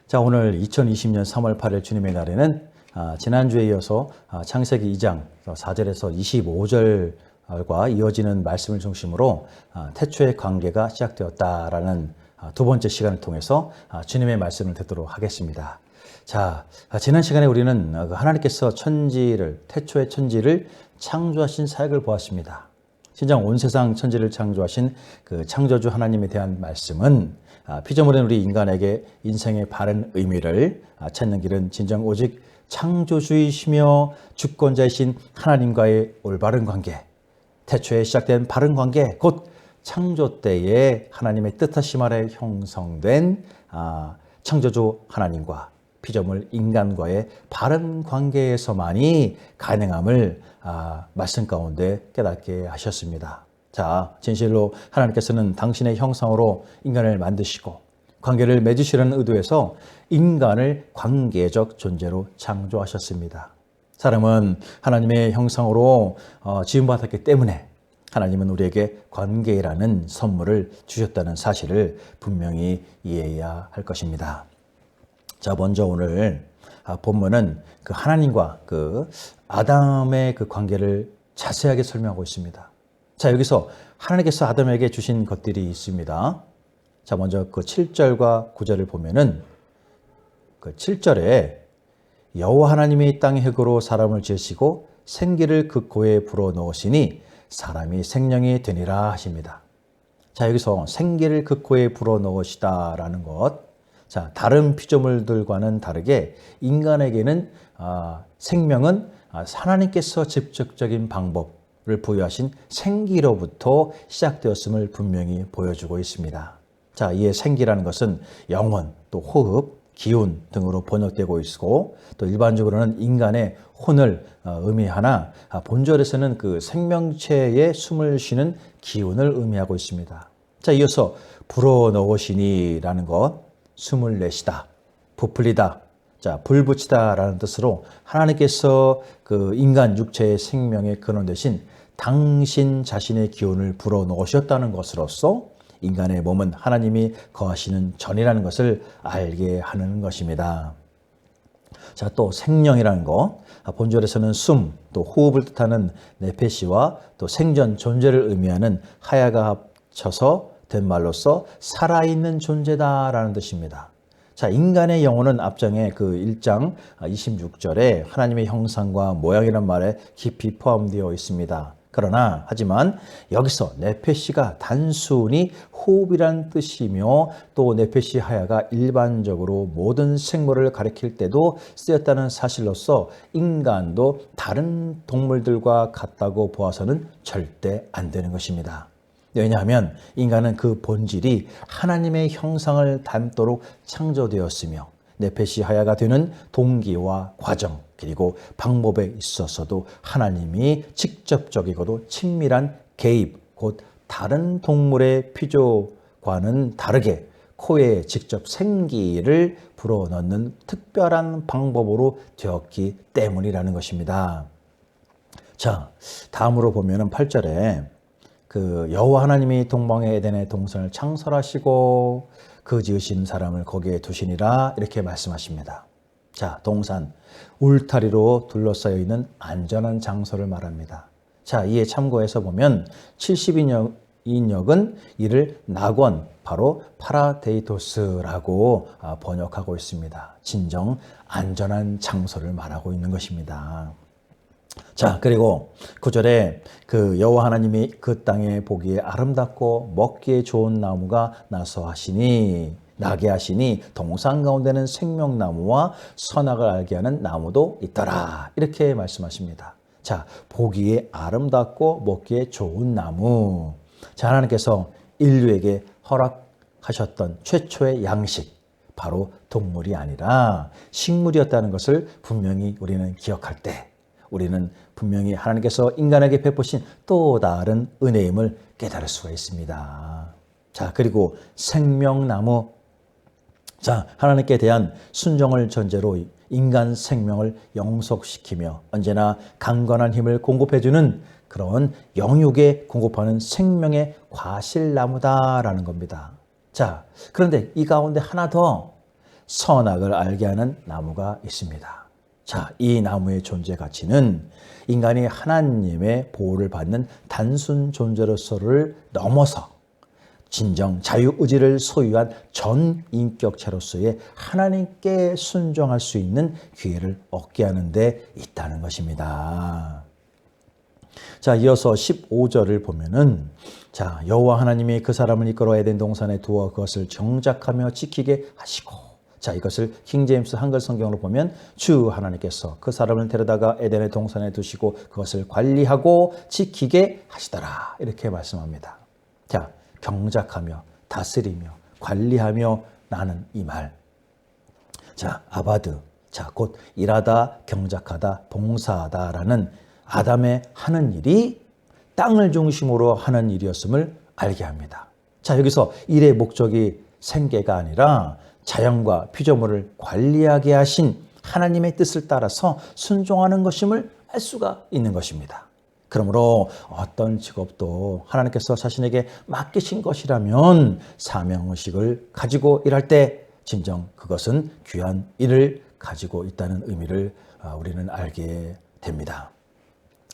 자, 오늘 2020년 3월 8일 주님의 날에는 지난주에 이어서 창세기 2장 4절에서 25절과 이어지는 말씀을 중심으로 태초의 관계가 시작되었다라는 두 번째 시간을 통해서 주님의 말씀을 듣도록 하겠습니다. 자, 지난 시간에 우리는 하나님께서 태초의 천지를 창조하신 사역을 보았습니다. 신장 온 세상 천지를 창조하신 그 창조주 하나님에 대한 말씀은 피조물인 우리 인간에게 인생의 바른 의미를 찾는 길은 진정 오직 창조주이시며 주권자이신 하나님과의 올바른 관계, 태초에 시작된 바른 관계, 곧 창조 때에 하나님의 뜻하심 아래 형성된 창조주 하나님과 피조물 인간과의 바른 관계에서만이 가능함을 말씀 가운데 깨닫게 하셨습니다. 자, 진실로 하나님께서는 당신의 형상으로 인간을 만드시고 관계를 맺으시려는 의도에서 인간을 관계적 존재로 창조하셨습니다. 사람은 하나님의 형상으로 지음받았기 때문에 하나님은 우리에게 관계라는 선물을 주셨다는 사실을 분명히 이해해야 할 것입니다. 자, 먼저 오늘 본문은 그 하나님과 그 아담의 그 관계를 자세하게 설명하고 있습니다. 자, 여기서 하나님께서 아담에게 주신 것들이 있습니다. 자, 먼저 그 7절과 9절을 보면은 그 7절에 여호와 하나님이 땅의 흙으로 사람을 지으시고 생기를 그 코에 불어 넣으시니 사람이 생명이 되니라 하십니다. 자, 여기서 생기를 그 코에 불어 넣으시다라는 것. 자, 다른 피조물들과는 다르게 인간에게는 생명은 하나님께서 직접적인 방법을 부여하신 생기로부터 시작되었음을 분명히 보여주고 있습니다. 자, 이에 생기라는 것은 영혼, 또 호흡, 기운 등으로 번역되고 있고 또 일반적으로는 인간의 혼을 의미하나 본절에서는 그 생명체의 숨을 쉬는 기운을 의미하고 있습니다. 자, 이어서 불어넣으시니라는 것, 숨을 내시다, 부풀리다, 자, 불붙이다라는 뜻으로 하나님께서 그 인간 육체의 생명의 근원 되신 당신 자신의 기운을 불어넣으셨다는 것으로서 인간의 몸은 하나님이 거하시는 전이라는 것을 알게 하는 것입니다. 자, 또 생명이라는 것, 본절에서는 숨, 또 호흡을 뜻하는 네페시와 또 생전 존재를 의미하는 하야가 합쳐서 된 말로서 살아있는 존재다라는 뜻입니다. 자, 인간의 영혼은 앞장에 그 1장 26절에 하나님의 형상과 모양이란 말에 깊이 포함되어 있습니다. 하지만 여기서 네페시가 단순히 호흡이란 뜻이며 또 네페시 하야가 일반적으로 모든 생물을 가리킬 때도 쓰였다는 사실로서 인간도 다른 동물들과 같다고 보아서는 절대 안 되는 것입니다. 왜냐하면 인간은 그 본질이 하나님의 형상을 닮도록 창조되었으며 네페시 하야가 되는 동기와 과정 그리고 방법에 있어서도 하나님이 직접적이고도 친밀한 개입, 곧 다른 동물의 피조과는 다르게 코에 직접 생기를 불어넣는 특별한 방법으로 되었기 때문이라는 것입니다. 자, 다음으로 보면은 8절에 그 여호와 하나님이 동방의 에덴의 동산을 창설하시고 그 지으신 사람을 거기에 두시니라 이렇게 말씀하십니다. 자, 동산, 울타리로 둘러싸여 있는 안전한 장소를 말합니다. 자, 이에 참고해서 보면 72인역은 이를 낙원, 바로 파라데이토스라고 번역하고 있습니다. 진정 안전한 장소를 말하고 있는 것입니다. 자, 그리고 9절에 그 여호와 하나님이 그 땅에 보기에 아름답고 먹기에 좋은 나무가 나게 하시니 동산 가운데는 생명나무와 선악을 알게 하는 나무도 있더라. 이렇게 말씀하십니다. 자, 보기에 아름답고 먹기에 좋은 나무. 자, 하나님께서 인류에게 허락하셨던 최초의 양식, 바로 동물이 아니라 식물이었다는 것을 분명히 우리는 기억할 때 우리는 분명히 하나님께서 인간에게 베푸신 또 다른 은혜임을 깨달을 수가 있습니다. 자, 그리고 생명나무. 자, 하나님께 대한 순종을 전제로 인간 생명을 영속시키며 언제나 강건한 힘을 공급해주는 그런 영육에 공급하는 생명의 과실나무다라는 겁니다. 자, 그런데 이 가운데 하나 더 선악을 알게 하는 나무가 있습니다. 자, 이 나무의 존재 가치는 인간이 하나님의 보호를 받는 단순 존재로서를 넘어서 진정 자유의지를 소유한 전 인격체로서의 하나님께 순종할 수 있는 기회를 얻게 하는 데 있다는 것입니다. 자, 이어서 15절을 보면은 자, 여호와 하나님이 그 사람을 이끌어 에덴 동산에 두어 그것을 정작하며 지키게 하시고, 자, 이것을 킹제임스 한글 성경으로 보면 주 하나님께서 그 사람을 데려다가 에덴의 동산에 두시고 그것을 관리하고 지키게 하시더라, 이렇게 말씀합니다. 자, 경작하며 다스리며 관리하며 나는 이 말. 자, 아바드. 자, 곧 일하다, 경작하다, 봉사하다라는 아담의 하는 일이 땅을 중심으로 하는 일이었음을 알게 합니다. 자, 여기서 일의 목적이 생계가 아니라 자연과 피조물을 관리하게 하신 하나님의 뜻을 따라서 순종하는 것임을 알 수가 있는 것입니다. 그러므로 어떤 직업도 하나님께서 자신에게 맡기신 것이라면 사명의식을 가지고 일할 때 진정 그것은 귀한 일을 가지고 있다는 의미를 우리는 알게 됩니다.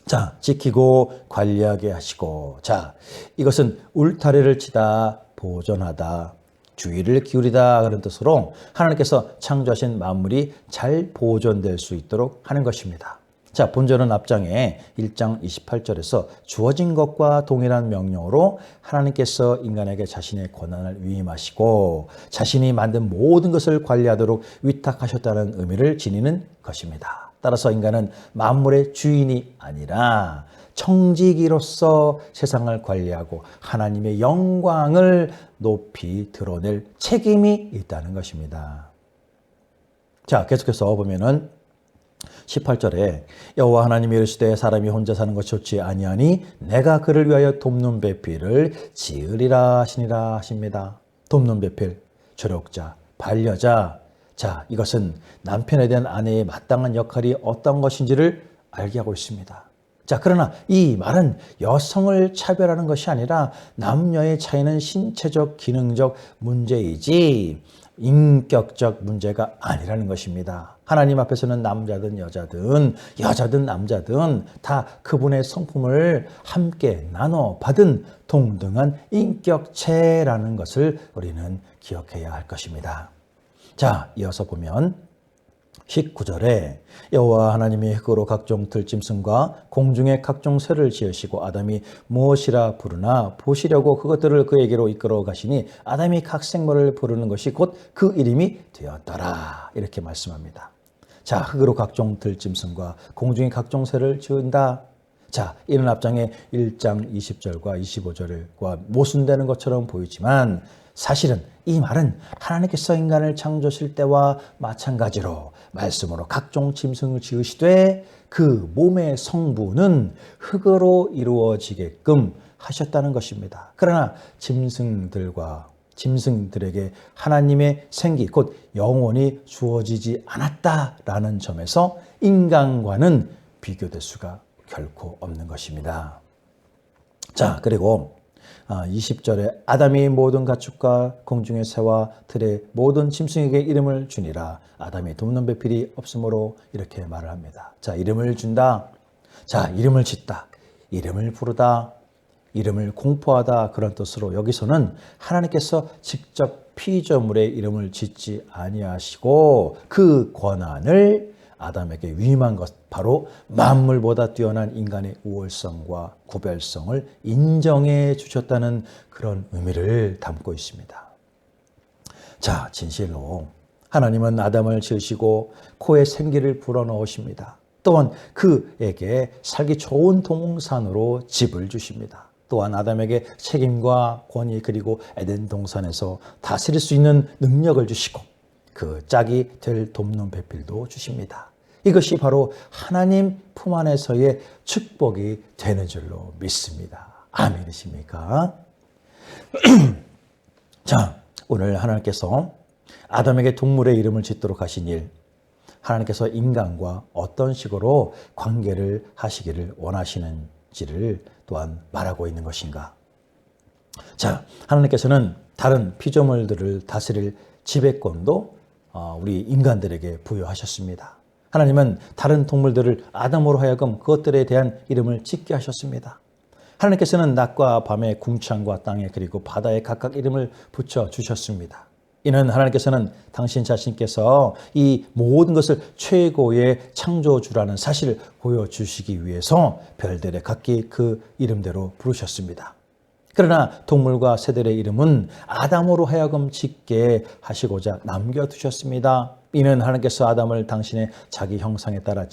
자, 지키고 관리하게 하시고, 자, 이것은 울타리를 치다, 보존하다, 주의를 기울이다 그런 뜻으로 하나님께서 창조하신 만물이 잘 보존될 수 있도록 하는 것입니다. 자, 본절은 앞장에 1장 28절에서 주어진 것과 동일한 명령으로 하나님께서 인간에게 자신의 권한을 위임하시고 자신이 만든 모든 것을 관리하도록 위탁하셨다는 의미를 지니는 것입니다. 따라서 인간은 만물의 주인이 아니라 청지기로서 세상을 관리하고 하나님의 영광을 높이 드러낼 책임이 있다는 것입니다. 자, 계속해서 보면은 18절에 여호와 하나님이 이르시되 사람이 혼자 사는 것이 좋지 아니하니 내가 그를 위하여 돕는 배필을 지으리라 하시니라 하십니다. 돕는 배필, 조력자, 반려자. 자, 이것은 남편에 대한 아내의 마땅한 역할이 어떤 것인지를 알게 하고 있습니다. 자, 그러나 이 말은 여성을 차별하는 것이 아니라 남녀의 차이는 신체적, 기능적 문제이지 인격적 문제가 아니라는 것입니다. 하나님 앞에서는 남자든 여자든 남자든 다 그분의 성품을 함께 나눠 받은 동등한 인격체라는 것을 우리는 기억해야 할 것입니다. 자, 이어서 보면 19절에 여호와 하나님이 흙으로 각종 들짐승과 공중의 각종 새를 지으시고 아담이 무엇이라 부르나 보시려고 그것들을 그에게로 이끌어 가시니 아담이 각 생물을 부르는 것이 곧 그 이름이 되었더라, 이렇게 말씀합니다. 자, 흙으로 각종 들짐승과 공중의 각종 새를 지은다. 자, 이는 앞장에 1장 20절과 25절과 모순되는 것처럼 보이지만 사실은 이 말은 하나님께서 인간을 창조하실 때와 마찬가지로 말씀으로 각종 짐승을 지으시되 그 몸의 성부는 흙으로 이루어지게끔 하셨다는 것입니다. 그러나 짐승들에게 하나님의 생기, 곧 영혼이 주어지지 않았다라는 점에서 인간과는 비교될 수가 결코 없는 것입니다. 자, 그리고 20절에 아담이 모든 가축과 공중의 새와 들의 모든 짐승에게 이름을 주니라. 아담이 돕는 배필이 없으므로 이렇게 말을 합니다. 자, 이름을 준다. 자, 이름을 짓다. 이름을 부르다. 이름을 공포하다, 그런 뜻으로 여기서는 하나님께서 직접 피조물의 이름을 짓지 아니하시고 그 권한을 아담에게 위임한 것, 바로 만물보다 뛰어난 인간의 우월성과 구별성을 인정해 주셨다는 그런 의미를 담고 있습니다. 자, 진실로 하나님은 아담을 지으시고 코에 생기를 불어넣으십니다. 또한 그에게 살기 좋은 동산으로 집을 주십니다. 또한 아담에게 책임과 권위, 그리고 에덴 동산에서 다스릴 수 있는 능력을 주시고 그 짝이 될 돕는 배필도 주십니다. 이것이 바로 하나님 품 안에서의 축복이 되는 줄로 믿습니다. 아멘이십니까? 자, 오늘 하나님께서 아담에게 동물의 이름을 짓도록 하신 일, 하나님께서 인간과 어떤 식으로 관계를 하시기를 원하시는지를 또한 말하고 있는 것인가? 자, 하나님께서는 다른 피조물들을 다스릴 지배권도 우리 인간들에게 부여하셨습니다. 하나님은 다른 동물들을 아담으로 하여금 그것들에 대한 이름을 짓게 하셨습니다. 하나님께서는 낮과 밤에 궁창과 땅에 그리고 바다에 각각 이름을 붙여주셨습니다. 이는 하나님께서는 당신 자신께서 이 모든 것을 최고의 창조주라는 사실을 보여주시기 위해서 별들에 각기 그 이름대로 부르셨습니다. 그러나 동물과 새들의 이름은 아담으로 하여금 짓게 하시고자 남겨두셨습니다. 이는 하나님께서 아담을 당신의 자기 형상에 따라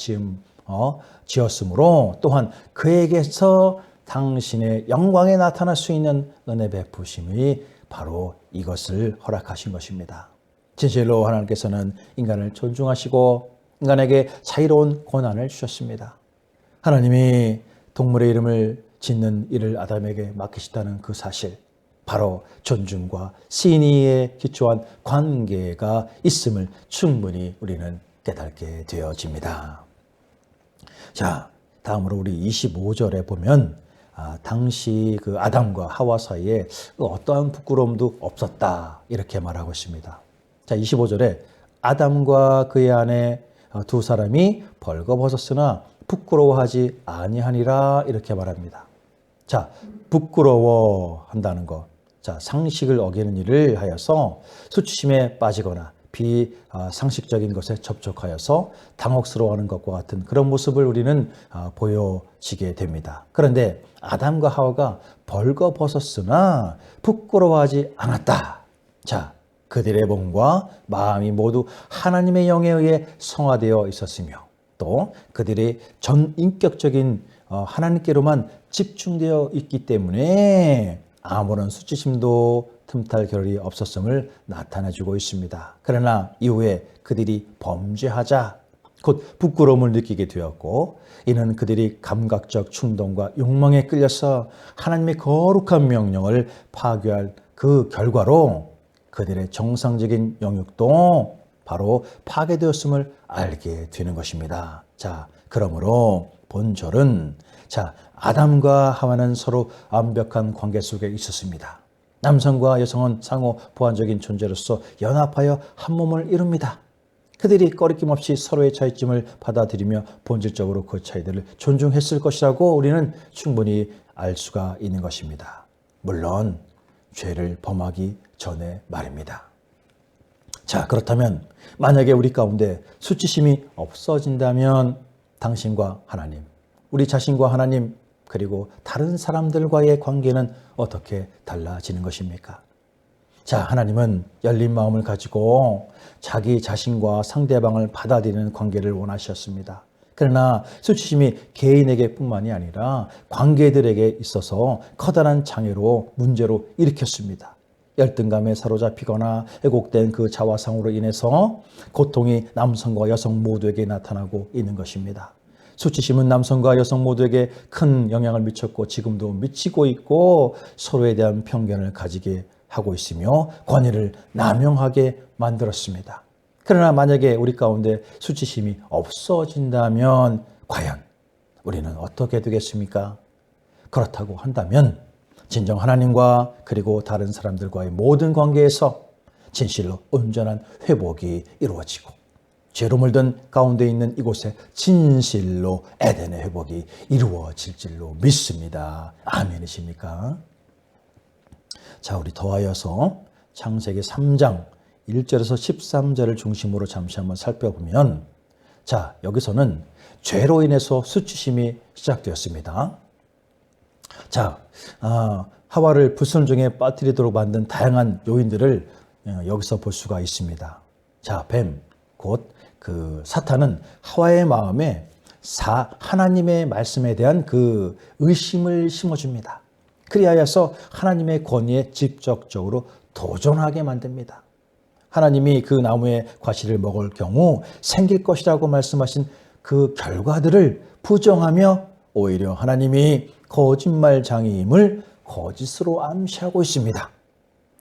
지었으므로 또한 그에게서 당신의 영광에 나타날 수 있는 은혜 베푸심이 바로 이것을 허락하신 것입니다. 진실로 하나님께서는 인간을 존중하시고 인간에게 자유로운 권한을 주셨습니다. 하나님이 동물의 이름을 짓는 일을 아담에게 맡기셨다는 그 사실, 바로 존중과 신의에 기초한 관계가 있음을 충분히 우리는 깨닫게 되어집니다. 자, 다음으로 우리 25절에 보면 당시 그 아담과 하와 사이에 어떠한 부끄러움도 없었다 이렇게 말하고 있습니다. 자, 25절에 아담과 그의 아내 두 사람이 벌거벗었으나 부끄러워하지 아니하니라 이렇게 말합니다. 자, 부끄러워한다는 것. 자, 상식을 어기는 일을 하여서 수치심에 빠지거나 비상식적인 것에 접촉하여서 당혹스러워하는 것과 같은 그런 모습을 우리는 보여지게 됩니다. 그런데 아담과 하와가 벌거벗었으나 부끄러워하지 않았다. 자, 그들의 몸과 마음이 모두 하나님의 영에 의해 성화되어 있었으며 또 그들의 전인격적인 하나님께로만 집중되어 있기 때문에 아무런 수치심도 틈탈 겨를이 없었음을 나타내주고 있습니다. 그러나 이후에 그들이 범죄하자 곧 부끄러움을 느끼게 되었고 이는 그들이 감각적 충동과 욕망에 끌려서 하나님의 거룩한 명령을 파괴할 그 결과로 그들의 정상적인 영육도 바로 파괴되었음을 알게 되는 것입니다. 자, 그러므로 본절은 아담과 하와는 서로 완벽한 관계 속에 있었습니다. 남성과 여성은 상호 보완적인 존재로서 연합하여 한 몸을 이룹니다. 그들이 꺼리낌 없이 서로의 차이점을 받아들이며 본질적으로 그 차이들을 존중했을 것이라고 우리는 충분히 알 수가 있는 것입니다. 물론 죄를 범하기 전에 말입니다. 자, 그렇다면 만약에 우리 가운데 수치심이 없어진다면 당신과 하나님, 우리 자신과 하나님, 그리고 다른 사람들과의 관계는 어떻게 달라지는 것입니까? 자, 하나님은 열린 마음을 가지고 자기 자신과 상대방을 받아들이는 관계를 원하셨습니다. 그러나 수치심이 개인에게 뿐만이 아니라 관계들에게 있어서 커다란 장애로 문제로 일으켰습니다. 열등감에 사로잡히거나 왜곡된 그 자화상으로 인해서 고통이 남성과 여성 모두에게 나타나고 있는 것입니다. 수치심은 남성과 여성 모두에게 큰 영향을 미쳤고 지금도 미치고 있고 서로에 대한 편견을 가지게 하고 있으며 권위를 남용하게 만들었습니다. 그러나 만약에 우리 가운데 수치심이 없어진다면 과연 우리는 어떻게 되겠습니까? 그렇다고 한다면 진정 하나님과 그리고 다른 사람들과의 모든 관계에서 진실로 온전한 회복이 이루어지고 죄로 물든 가운데 있는 이곳에 진실로 에덴의 회복이 이루어질 줄로 믿습니다. 아멘이십니까? 자, 우리 더하여서 창세기 3장 1절에서 13절을 중심으로 잠시 한번 살펴보면 자, 여기서는 죄로 인해서 수치심이 시작되었습니다. 자, 하와를 불순종에 빠뜨리도록 만든 다양한 요인들을 여기서 볼 수가 있습니다. 자, 뱀, 곧 그 사탄은 하와의 마음에 하나님의 말씀에 대한 그 의심을 심어줍니다. 그리하여서 하나님의 권위에 직접적으로 도전하게 만듭니다. 하나님이 그 나무의 과실을 먹을 경우 생길 것이라고 말씀하신 그 결과들을 부정하며 오히려 하나님이 거짓말장애임을 거짓으로 암시하고 있습니다.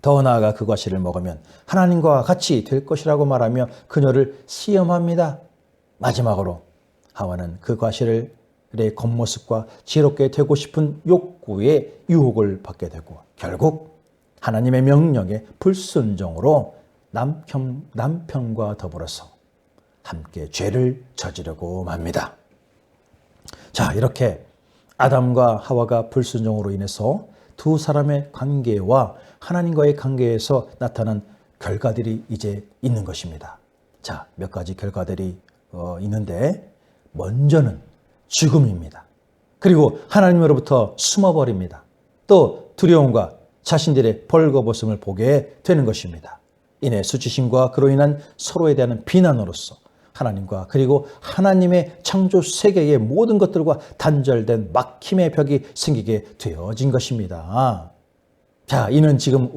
더 나아가 그 과실을 먹으면 하나님과 같이 될 것이라고 말하며 그녀를 시험합니다. 마지막으로 하와는 그 과실의 겉모습과 지혜롭게 되고 싶은 욕구에 유혹을 받게 되고 결국 하나님의 명령에 불순종으로 남편과 더불어서 함께 죄를 저지르고 맙니다. 자, 이렇게 아담과 하와가 불순종으로 인해서 두 사람의 관계와 하나님과의 관계에서 나타난 결과들이 이제 있는 것입니다. 자, 몇 가지 결과들이 있는데, 먼저는 죽음입니다. 그리고 하나님으로부터 숨어버립니다. 또 두려움과 자신들의 벌거벗음을 보게 되는 것입니다. 이내 수치심과 그로 인한 서로에 대한 비난으로서 하나님과 그리고 하나님의 창조 세계의 모든 것들과 단절된 막힘의 벽이 생기게 되어진 것입니다. 자, 이는 지금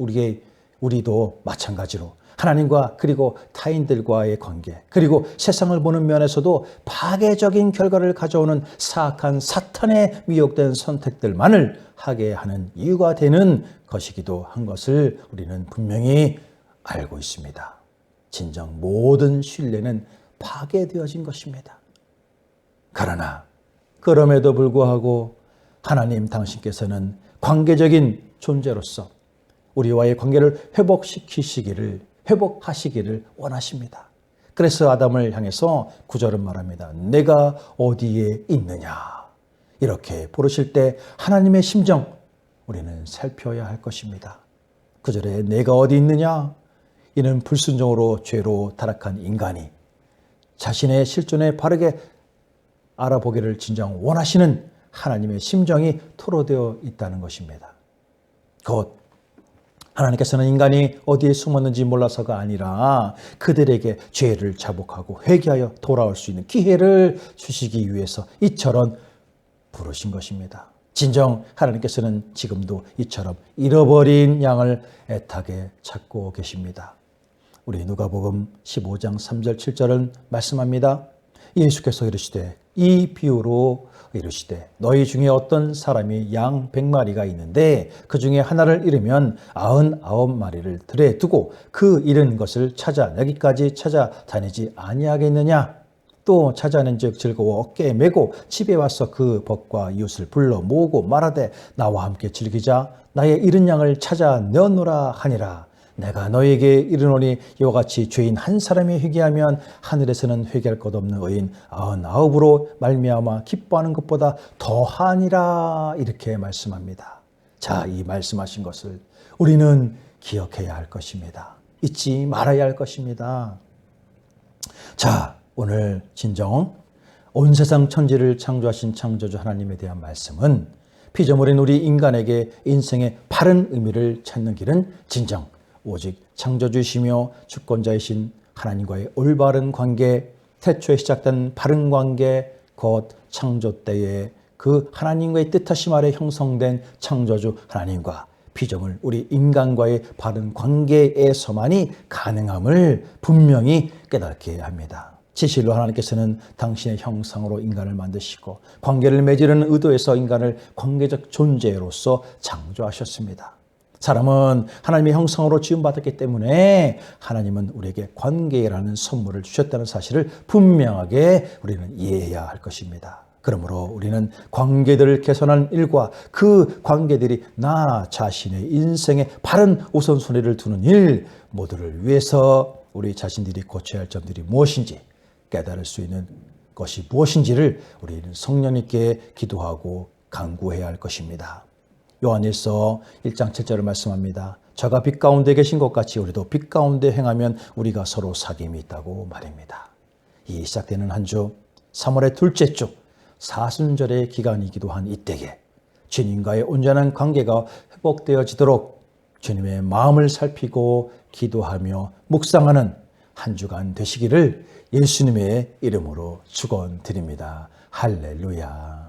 우리도 마찬가지로 하나님과 그리고 타인들과의 관계, 그리고 세상을 보는 면에서도 파괴적인 결과를 가져오는 사악한 사탄에 미혹된 선택들만을 하게 하는 이유가 되는 것이기도 한 것을 우리는 분명히 알고 있습니다. 진정 모든 신뢰는 파괴되어진 것입니다. 그러나 그럼에도 불구하고 하나님 당신께서는 관계적인 존재로서 우리와의 관계를 회복하시기를 원하십니다. 그래서 아담을 향해서 9절은 말합니다. 내가 어디에 있느냐. 이렇게 부르실 때 하나님의 심정 우리는 살펴야 할 것입니다. 9절에 내가 어디 있느냐. 이는 불순종으로 죄로 타락한 인간이 자신의 실존에 바르게 알아보기를 진정 원하시는 하나님의 심정이 토로되어 있다는 것입니다. 곧 하나님께서는 인간이 어디에 숨었는지 몰라서가 아니라 그들에게 죄를 자복하고 회개하여 돌아올 수 있는 기회를 주시기 위해서 이처럼 부르신 것입니다. 진정 하나님께서는 지금도 이처럼 잃어버린 양을 애타게 찾고 계십니다. 우리 누가복음 15장 3절 7절은 말씀합니다. 예수께서 이르시되 이 비유로 이르시되 너희 중에 어떤 사람이 양 100마리가 있는데 그 중에 하나를 잃으면 99마리를 들에 두고 그 잃은 것을 찾아 여기까지 찾아다니지 아니하겠느냐. 또 찾아낸즉 즐거워 어깨에 메고 집에 와서 그 벗과 이웃을 불러 모으고 말하되 나와 함께 즐기자. 나의 잃은 양을 찾아내었노라 하니라. 내가 너에게 이르노니 이와 같이 죄인 한 사람이 회개하면 하늘에서는 회개할 것 없는 의인 99으로 말미암아 기뻐하는 것보다 더하니라. 이렇게 말씀합니다. 자, 이 말씀하신 것을 우리는 기억해야 할 것입니다. 잊지 말아야 할 것입니다. 자, 오늘 진정 온 세상 천지를 창조하신 창조주 하나님에 대한 말씀은 피조물인 우리 인간에게 인생의 바른 의미를 찾는 길은 진정 오직 창조주이시며 주권자이신 하나님과의 올바른 관계, 태초에 시작된 바른 관계, 곧 창조 때에 그 하나님과의 뜻하심 아래 형성된 창조주 하나님과 피조물 우리 인간과의 바른 관계에서만이 가능함을 분명히 깨닫게 합니다. 진실로 하나님께서는 당신의 형상으로 인간을 만드시고 관계를 맺으려는 의도에서 인간을 관계적 존재로서 창조하셨습니다. 사람은 하나님의 형상으로 지음받았기 때문에 하나님은 우리에게 관계라는 선물을 주셨다는 사실을 분명하게 우리는 이해해야 할 것입니다. 그러므로 우리는 관계들을 개선하는 일과 그 관계들이 나 자신의 인생에 바른 우선순위를 두는 일 모두를 위해서 우리 자신들이 고쳐야 할 점들이 무엇인지 깨달을 수 있는 것이 무엇인지를 우리는 성령님께 기도하고 간구해야 할 것입니다. 요한일서 1장 7절을 말씀합니다. 저가 빛 가운데 계신 것 같이 우리도 빛 가운데 행하면 우리가 서로 사귐이 있다고 말입니다. 이 시작되는 한 주 3월의 둘째 주 사순절의 기간이기도 한 이때에 주님과의 온전한 관계가 회복되어지도록 주님의 마음을 살피고 기도하며 묵상하는 한 주간 되시기를 예수님의 이름으로 축원드립니다. 할렐루야.